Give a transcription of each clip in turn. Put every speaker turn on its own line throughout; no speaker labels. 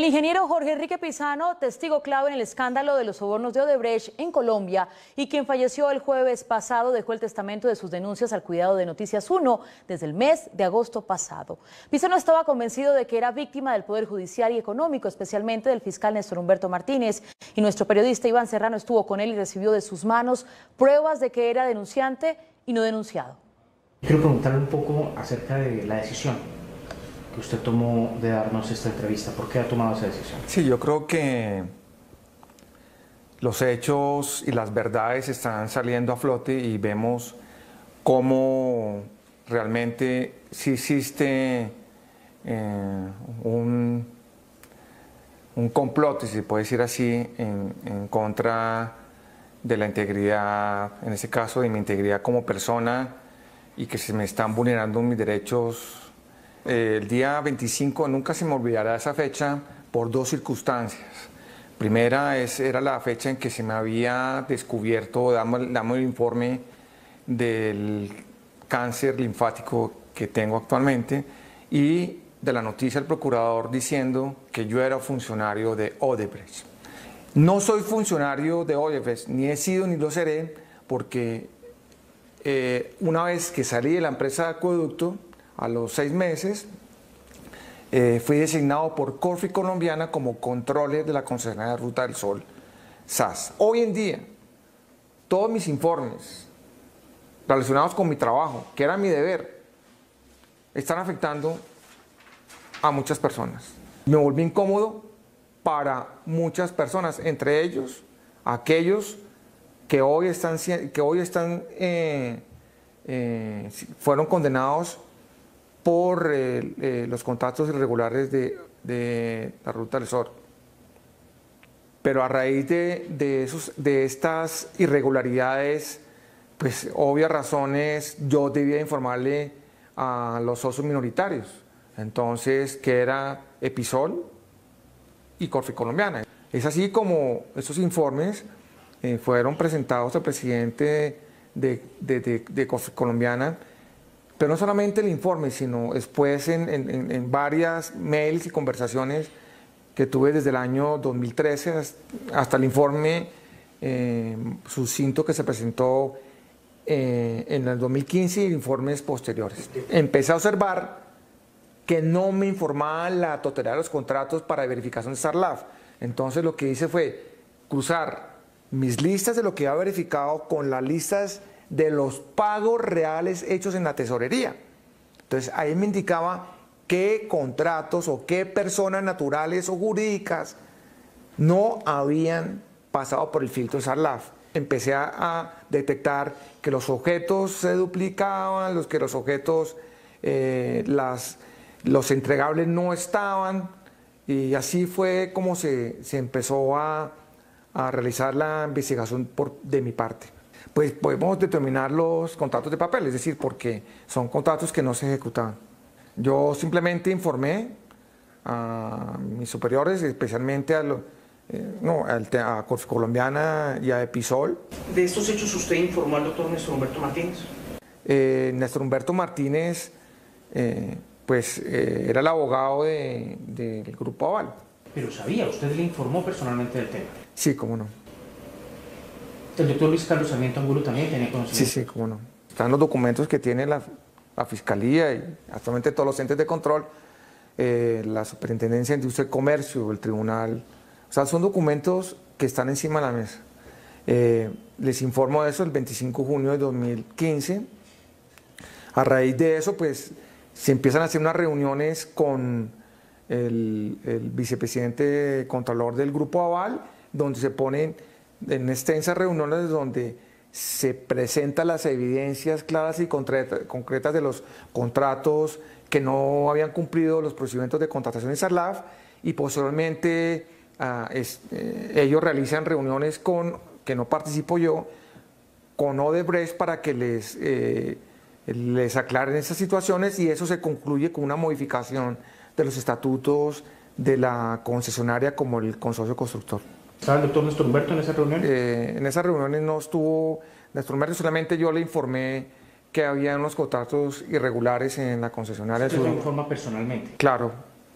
El ingeniero Jorge Enrique Pizano, testigo clave en el escándalo de los sobornos de Odebrecht en Colombia y quien falleció el jueves pasado, dejó el testamento de sus denuncias al cuidado de Noticias 1 desde el mes de agosto pasado. Pizano estaba convencido de que era víctima del Poder Judicial y Económico, especialmente del fiscal Néstor Humberto Martínez, y nuestro periodista Iván Serrano estuvo con él y recibió de sus manos pruebas de que era denunciante y no denunciado.
Quiero preguntarle un poco acerca de la decisión que usted tomó de darnos esta entrevista. ¿Por qué ha tomado esa decisión?
Sí, yo creo que los hechos y las verdades están saliendo a flote y vemos cómo realmente sí existe un complot, si se puede decir así, en contra de la integridad, en este caso de mi integridad como persona, y que se me están vulnerando mis derechos. El día 25, nunca se me olvidará esa fecha por dos circunstancias. Primera era la fecha en que se me había descubierto, damos el informe del cáncer linfático que tengo actualmente, y de la noticia del procurador diciendo que yo era funcionario de Odebrecht. No soy funcionario de Odebrecht, ni he sido ni lo seré, porque una vez que salí de la empresa de acueducto, a los 6 meses, fui designado por Corfi Colombiana como controller de la concesionaria Ruta del Sol, SAS. Hoy en día, todos mis informes relacionados con mi trabajo, que era mi deber, están afectando a muchas personas. Me volví incómodo para muchas personas, entre ellos aquellos que hoy fueron condenados por los contratos irregulares de la Ruta del Sol. Pero a raíz de estas irregularidades, pues obvias razones, yo debía informarle a los socios minoritarios, entonces, que era Episol y Corfi Colombiana. Es así como estos informes fueron presentados al presidente de Corfi Colombiana, pero no solamente el informe, sino después en varias mails y conversaciones que tuve desde el año 2013 hasta el informe sucinto que se presentó en el 2015 y informes posteriores. Empecé a observar que no me informaban la totalidad de los contratos para verificación de SARLAF. Entonces lo que hice fue cruzar mis listas de lo que había verificado con las listas de los pagos reales hechos en la tesorería. Entonces ahí me indicaba qué contratos o qué personas naturales o jurídicas no habían pasado por el filtro de SARLAF. Empecé a detectar que los objetos se duplicaban, que los objetos, los entregables no estaban, y así fue como se empezó a realizar la investigación de mi parte. Pues podemos determinar los contratos de papel, es decir, porque son contratos que no se ejecutaban. Yo simplemente informé a mis superiores, especialmente a Corfi Colombiana y a Episol.
¿De estos hechos usted informó al doctor Néstor Humberto Martínez?
Néstor Humberto Martínez, era el abogado del Grupo Aval.
Pero sabía, usted le informó personalmente del tema.
Sí, cómo no.
¿El doctor Luis Carlos Sarmiento Angulo también tenía conocimiento?
Sí, cómo no. Están los documentos que tiene la Fiscalía y actualmente todos los entes de control, la Superintendencia de Industria y Comercio, el Tribunal. O sea, son documentos que están encima de la mesa. Les informo de eso el 25 de junio de 2015. A raíz de eso, pues, se empiezan a hacer unas reuniones con el vicepresidente contralor del Grupo Aval, donde se ponen en extensas reuniones donde se presentan las evidencias claras y concretas de los contratos que no habían cumplido los procedimientos de contratación en SARLAF, y posteriormente ellos realizan reuniones que no participo yo, con Odebrecht para que les aclaren esas situaciones, y eso se concluye con una modificación de los estatutos de la concesionaria como el consorcio constructor.
¿Estaba el doctor Néstor Humberto en esas reuniones?
En esas reuniones no estuvo Néstor Humberto, solamente yo le informé que había unos contratos irregulares en la concesionaria.
¿Usted lo informa personalmente?
Claro,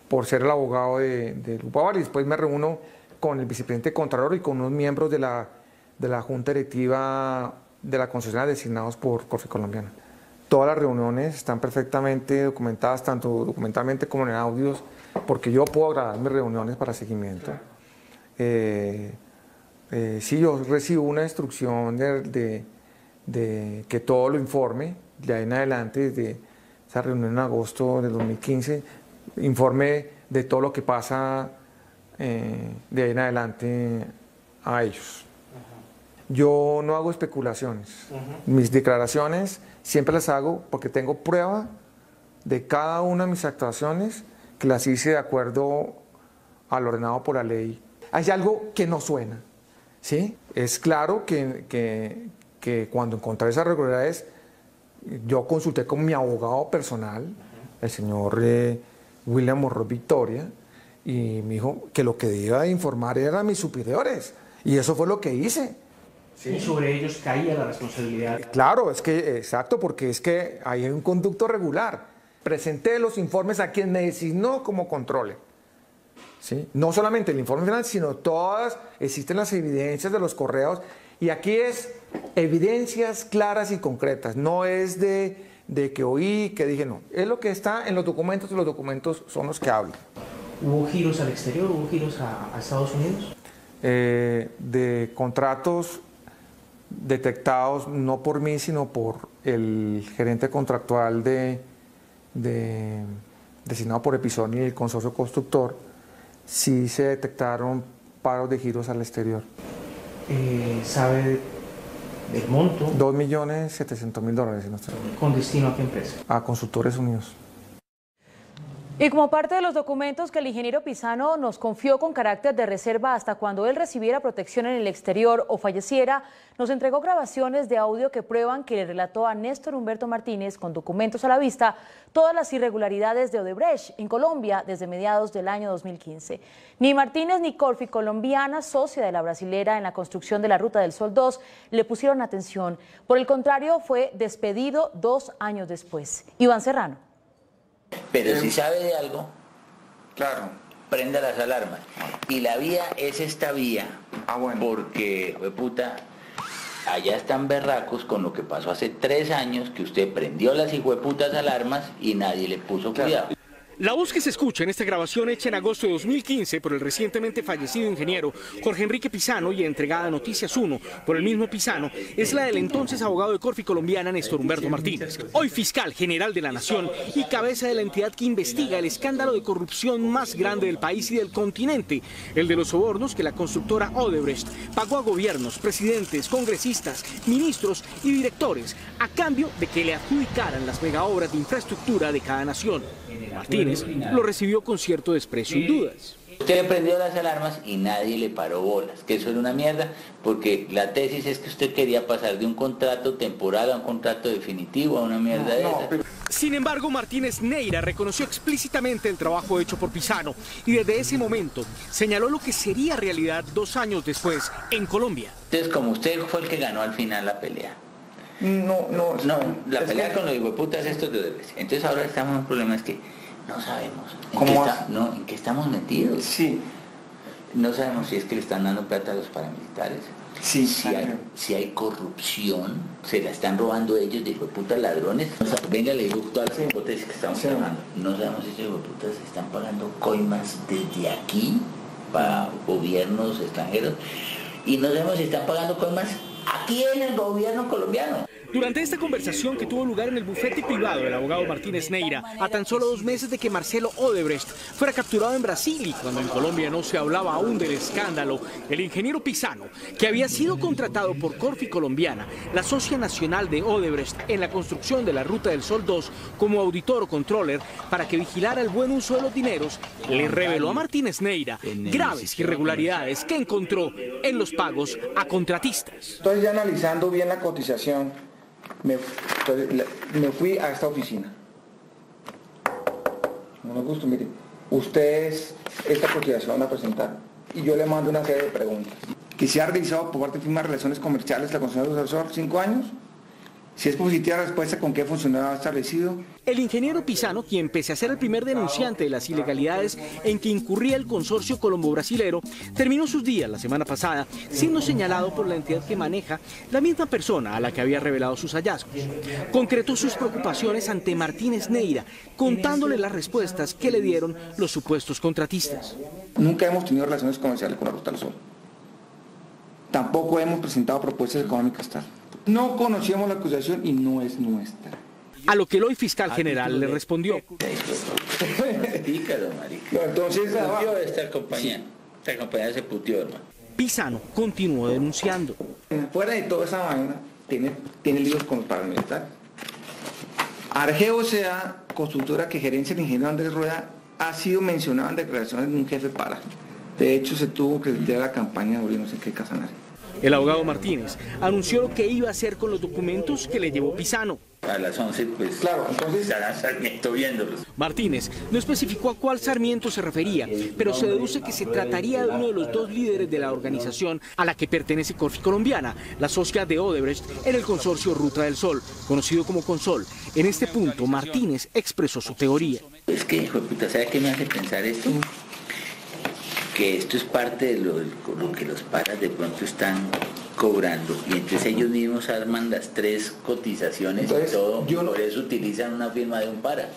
por ser el abogado de Grupo Aval, y después me reúno con el vicepresidente Contralor y con unos miembros de la Junta Directiva de la concesionaria designados por Corfi Colombiana. Todas las reuniones están perfectamente documentadas, tanto documentalmente como en audios, porque yo puedo grabar mis reuniones para seguimiento. Sí, yo recibo una instrucción de que todo lo informe, de ahí en adelante, desde esa reunión en agosto del 2015, informe de todo lo que pasa de ahí en adelante a ellos. Yo no hago especulaciones. Mis declaraciones siempre las hago porque tengo prueba de cada una de mis actuaciones que las hice de acuerdo a lo ordenado por la ley. Hay algo que no suena, ¿sí? Es claro que cuando encontré esas irregularidades, yo consulté con mi abogado personal, el señor William Morrow Victoria, y me dijo que lo que debía informar eran mis superiores, y eso fue lo que hice.
¿Sí? Y sobre ellos caía la responsabilidad.
Claro, es que, exacto, porque es que hay un conducto regular. Presenté los informes a quien me designó como controller. ¿Sí? No solamente el informe final, sino todas, existen las evidencias de los correos, y aquí es evidencias claras y concretas, no es de que oí, que dije, no, es lo que está en los documentos, y los documentos son los que hablan.
¿Hubo giros al exterior? ¿Hubo giros a Estados Unidos?
De contratos detectados no por mí, sino por el gerente contractual designado por Episoni y el consorcio constructor, sí se detectaron paros de giros al exterior.
¿Sabe del monto?
$2.700.000. Si no estoy...
¿Con destino a qué empresa?
A Consultores Unidos.
Y como parte de los documentos que el ingeniero Pisano nos confió con carácter de reserva hasta cuando él recibiera protección en el exterior o falleciera, nos entregó grabaciones de audio que prueban que le relató a Néstor Humberto Martínez, con documentos a la vista, todas las irregularidades de Odebrecht en Colombia desde mediados del año 2015. Ni Martínez ni Corfi Colombiana, socia de la brasilera en la construcción de la Ruta del Sol 2, le pusieron atención. Por el contrario, fue despedido 2 años después. Iván Serrano.
Pero si sabe de algo,
Claro.
prenda las alarmas. Y la vía es esta vía,
Bueno.
porque, puta, allá están berracos con lo que pasó hace 3 años, que usted prendió las hijueputas alarmas y nadie le puso cuidado.
La voz que se escucha en esta grabación hecha en agosto de 2015 por el recientemente fallecido ingeniero Jorge Enrique Pisano y entregada a Noticias 1 por el mismo Pisano es la del entonces abogado de Corfi Colombiana Néstor Humberto Martínez, hoy fiscal general de la Nación y cabeza de la entidad que investiga el escándalo de corrupción más grande del país y del continente, el de los sobornos que la constructora Odebrecht pagó a gobiernos, presidentes, congresistas, ministros y directores a cambio de que le adjudicaran las megaobras de infraestructura de cada nación. Martínez lo recibió con cierto desprecio y dudas.
Usted prendió las alarmas y nadie le paró bolas, que eso era una mierda, porque la tesis es que usted quería pasar de un contrato temporal a un contrato definitivo, a una mierda de esa.
Sin embargo, Martínez Neira reconoció explícitamente el trabajo hecho por Pisano y desde ese momento señaló lo que sería realidad 2 años después en Colombia.
Entonces, como usted fue el que ganó al final la pelea.
No,
La pelea con los hijueputas estos de Odebrecht. Entonces ahora estamos en un problema, es que no sabemos en qué estamos metidos.
Sí.
No sabemos si es que le están dando plata a los paramilitares.
Sí.
Si hay corrupción, se la están robando ellos de hijueputas ladrones. Venga, le digo todas las hipótesis que estamos hablando. No sabemos si esos hijueputas están pagando coimas desde aquí para gobiernos extranjeros. Y no sabemos si están pagando coimas aquí en el gobierno colombiano.
Durante esta conversación que tuvo lugar en el bufete privado del abogado Martínez Neira, a tan solo 2 meses de que Marcelo Odebrecht fuera capturado en Brasil y cuando en Colombia no se hablaba aún del escándalo, el ingeniero Pisano, que había sido contratado por Corfi Colombiana, la socia nacional de Odebrecht en la construcción de la Ruta del Sol 2, como auditor o controller para que vigilara el buen uso de los dineros, le reveló a Martínez Neira graves irregularidades que encontró en los pagos a contratistas.
Estoy ya analizando bien la cotización. Me fui a esta oficina. No me gusta, mire, ustedes esta cotización van a presentar y yo le mando una serie de preguntas. Que se ha realizado por parte de firmas de relaciones comerciales la concesión de asesor 5 años Si es positiva la respuesta, ¿con qué funcionario establecido?
El ingeniero Pisano, quien pese a ser el primer denunciante de las ilegalidades en que incurría el consorcio colombo-brasilero, terminó sus días la semana pasada siendo señalado por la entidad que maneja la misma persona a la que había revelado sus hallazgos. Concretó sus preocupaciones ante Martínez Neira, contándole las respuestas que le dieron los supuestos contratistas.
Nunca hemos tenido relaciones comerciales con la Ruta del Sol. Tampoco hemos presentado propuestas económicas tal. No conocíamos la acusación y no es nuestra.
A lo que el hoy fiscal general le respondió.
Pícaro, marica.
No, entonces,
Se putió esta compañía. Esta compañía se putió, hermano.
Pisano continuó denunciando.
fuera de toda esa vaina, tiene líos con los paramilitares. Argeo S.A., constructora que gerencia el ingeniero Andrés Rueda, ha sido mencionado en declaraciones de un jefe para. De hecho, se tuvo que retirar la campaña de no sé qué Casanare.
El abogado Martínez anunció lo que iba a hacer con los documentos que le llevó Pisano.
A las 11, pues,
Claro, entonces
estará Sarmiento viéndolos.
Martínez no especificó a cuál Sarmiento se refería, pero se deduce que se trataría de uno de los dos líderes de la organización a la que pertenece Corfi Colombiana, la socia de Odebrecht en el consorcio Ruta del Sol, conocido como Consol. En este punto, Martínez expresó su teoría.
Es que, hijo de puta, ¿sabe qué me hace pensar esto? Que esto es parte de lo que los paras de pronto están cobrando y entonces ellos mismos arman las 3 cotizaciones. Entonces, y todo, por eso utilizan una firma de un para.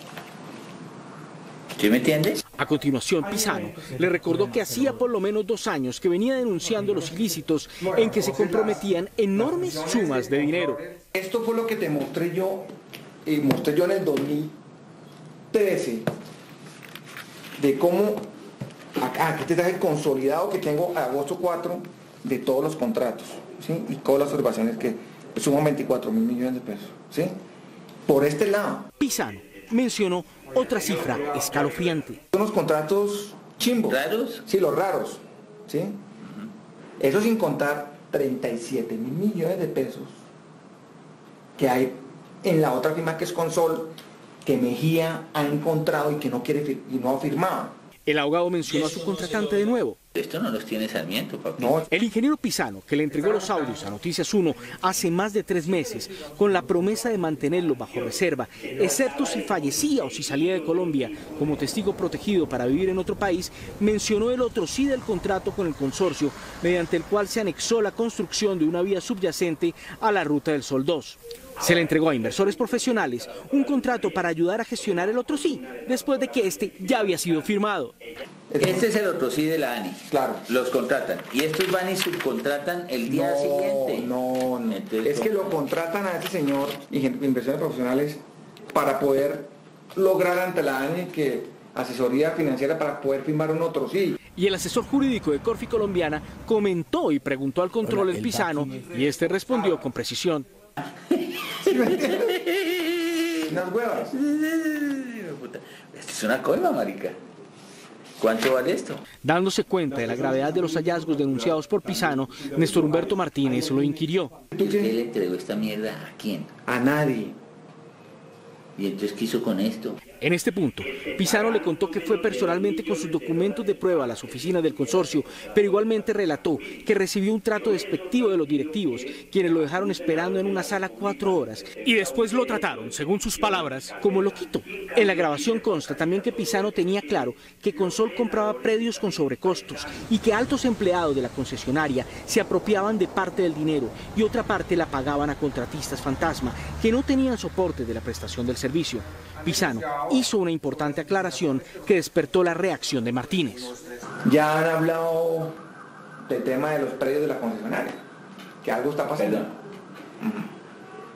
¿Sí me entiendes?
A continuación, Pisano le recordó que hacía por lo menos 2 años que venía denunciando los ilícitos en que se comprometían enormes sumas de dinero.
esto fue lo que te mostré yo en el 2013, de cómo, aquí te traje el consolidado que tengo a agosto 4 de todos los contratos, ¿sí? Y todas las observaciones que suman 24.000 millones de pesos, ¿sí? Por este lado.
Pisano mencionó otra cifra escalofriante.
Son los contratos chimbos.
¿Raros?
Sí, los raros, ¿sí? Eso sin contar 37.000 millones de pesos que hay en la otra firma que es Consol, que Mejía ha encontrado y que no quiere y no ha firmado.
El abogado mencionó a su contratante de nuevo.
Esto no los tiene Sarmiento, papi.
No.
El ingeniero Pisano, que le entregó los audios a Noticias 1 hace más de 3 meses, con la promesa de mantenerlo bajo reserva, excepto si fallecía o si salía de Colombia como testigo protegido para vivir en otro país, mencionó el otro sí del contrato con el consorcio, mediante el cual se anexó la construcción de una vía subyacente a la Ruta del Sol 2. Se le entregó a inversores profesionales un contrato para ayudar a gestionar el otro sí, después de que este ya había sido firmado.
Este es el otro sí de la ANI.
Claro.
Los contratan. Y estos van y subcontratan el día siguiente.
No.
Entonces,
Es que lo contratan a este señor, inversiones profesionales, para poder lograr ante la ANI que asesoría financiera para poder firmar un otro sí.
Y el asesor jurídico de Corfi Colombiana comentó y preguntó al control del Pisano y este respondió con precisión.
Unas huevas.
Esto es una coima, marica. ¿Cuánto vale esto?
Dándose cuenta de la gravedad de los hallazgos denunciados por Pisano, Néstor Humberto Martínez lo inquirió.
¿Él le entregó esta mierda a quién?
A nadie.
¿Y entonces qué hizo con esto?
En este punto, Pisano le contó que fue personalmente con sus documentos de prueba a las oficinas del consorcio, pero igualmente relató que recibió un trato despectivo de los directivos, quienes lo dejaron esperando en una sala 4 horas y después lo trataron, según sus palabras, como loquito. En la grabación consta también que Pisano tenía claro que Consol compraba predios con sobrecostos y que altos empleados de la concesionaria se apropiaban de parte del dinero y otra parte la pagaban a contratistas fantasma que no tenían soporte de la prestación del servicio. Pisano hizo una importante aclaración que despertó la reacción de Martínez.
Ya han hablado del tema de los predios de la concesionaria, que algo está pasando.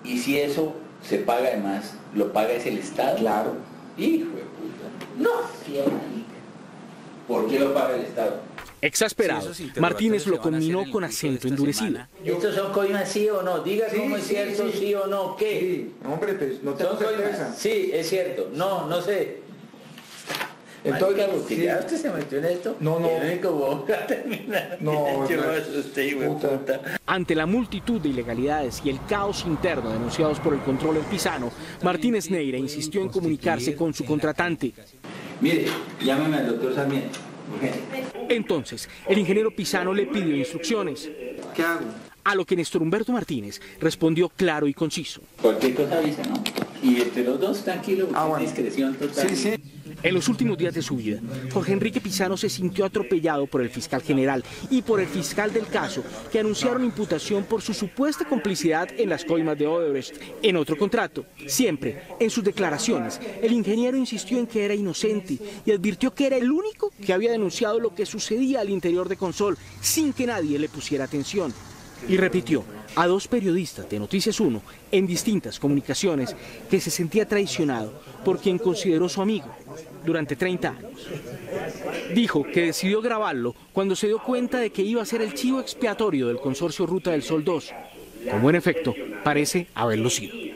Y si eso se paga además, ¿lo paga es el Estado?
Claro.
Hijo de puta. No, ¿por qué lo paga el Estado?
Exasperado, Martínez lo conminó con acento endurecido.
¿Estos son coimas sí o no? Diga cómo es cierto, sí o no, ¿qué?
Sí, hombre, pues no tengo
¿Son coimas?
certeza.
Sí, es cierto. No, no sé.
Entonces,
Marica,
sí.
¿ya usted se metió en esto?
No.
El único boca termina.
No,
Yo
no.
me asusté, hijo de puta.
Ante la multitud de ilegalidades y el caos interno denunciados por el control del Pisano, Martínez Neira insistió en comunicarse con su contratante.
Mire, llámame al doctor Sarmiento.
Entonces, el ingeniero Pisano le pidió instrucciones.
¿Qué hago?
A lo que Néstor Humberto Martínez respondió claro y conciso.
Cualquier cosa avisa, ¿no? Y entre los dos, tranquilo,
bueno.
discreción total.
Sí, sí.
En los últimos días de su vida, Jorge Enrique Pizano se sintió atropellado por el fiscal general y por el fiscal del caso, que anunciaron imputación por su supuesta complicidad en las coimas de Odebrecht en otro contrato. Siempre, en sus declaraciones, el ingeniero insistió en que era inocente y advirtió que era el único que había denunciado lo que sucedía al interior de Consol sin que nadie le pusiera atención. Y repitió a 2 periodistas de Noticias 1 en distintas comunicaciones que se sentía traicionado por quien consideró su amigo durante 30 años. Dijo que decidió grabarlo cuando se dio cuenta de que iba a ser el chivo expiatorio del consorcio Ruta del Sol 2, como en efecto parece haberlo sido.